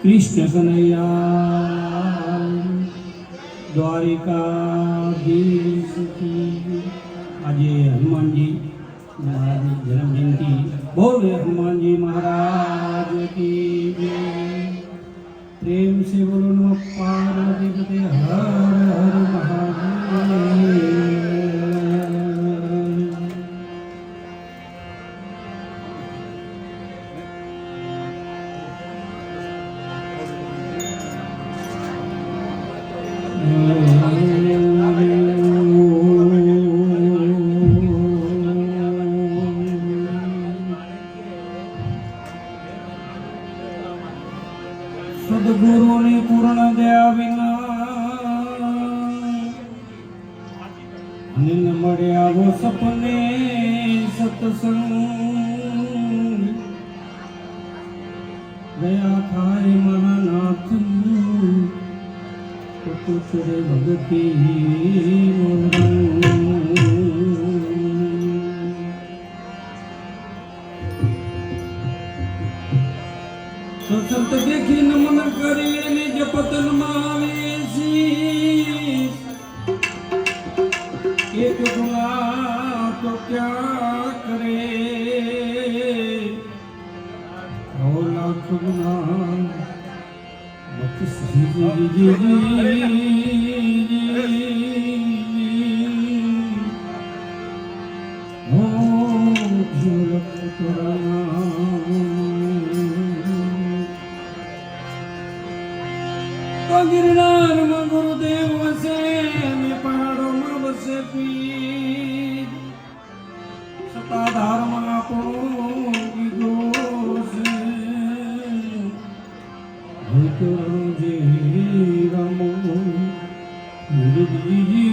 कृष्ण कन्हैया द्वारिकाधीश की। आज हनुमान जी महाराज की जन्म जयंती, बोले हनुमान जी महाराज की जय। प्रेम से बोलो नमः पार्वती पते हर हर महादेव। सद्गुरु ने पूर्ण दया विना निन मळ्या वो सपने सत्संग। दया थाय महानाथ तुझे भगती तो संत देखी नमन करिए ने जपतन मावेसी। एक गुना तो क्या करे और लाख गुना मत सही जी हो झलक तोरा गिरनार में गुरुदेव वसे में पहाड़ों में बसे पीर। सताधार में आपनों की दोष जी रामो जी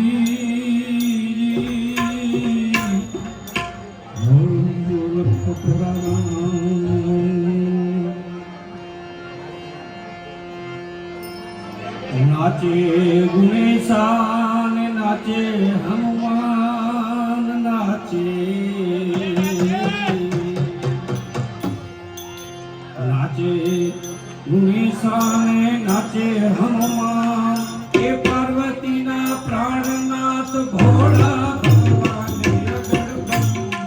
नाचे गुणेशान नाचे हनुमान नाचे। नाचे गुणेशान नाचे हनुमान के पार्वती ना प्राणनाथ भोला भगवान अगर बम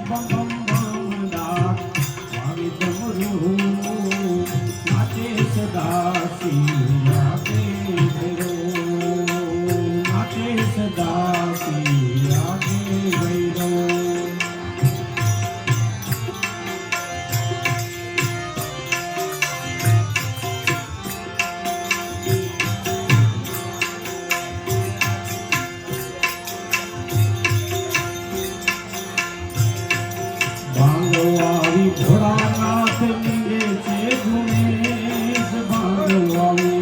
बम बम बम डाक स्वामी डमरू नाचे सदा सिया के सदा सिया के भैरव। भांगवारी भोलानाथ मिले से गुणेश भांगवारी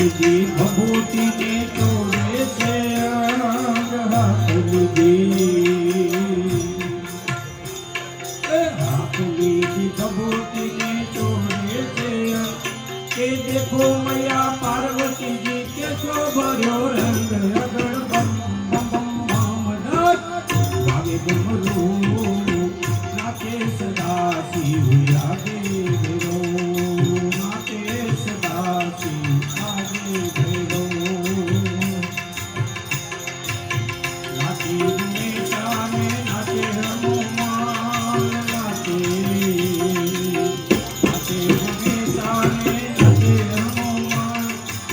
હાથની ભભૂતિને તોડે છે હાથની ભભૂતિને તોડે છે કે દેખો મૈયા પાર્વતી જી કે શોભર્યો રંગ અગણ બમ બમ બમ ભાગે ડમરૂ નાચે સદા શિવ યાદે ભૈરો નાચે સદા શિવ આગે ભૈરો નાચે હંમેશાને નાચે હનુમાન નાચે હંમેશાને નાચે હનુમાન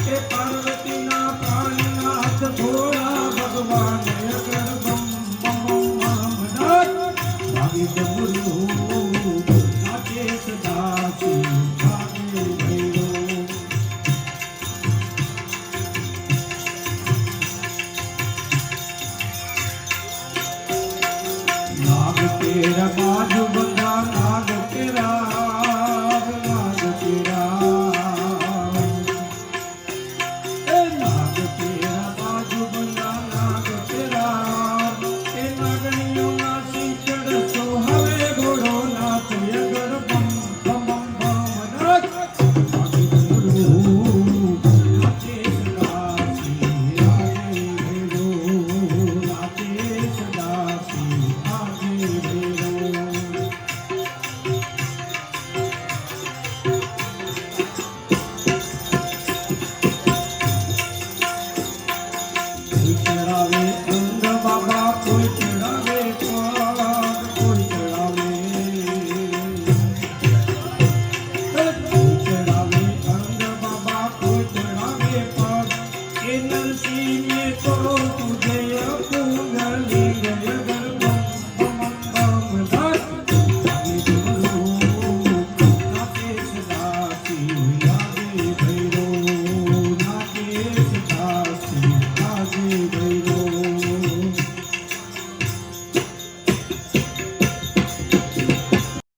એ પાર્વતીના પ્રાણનાથ ભોળા ભગવાન અગર બમ બમ બમ ભાગે ડમરૂ નાચે સદા શિવ ભાગે ભૈરો નાગ તેરા બાજુ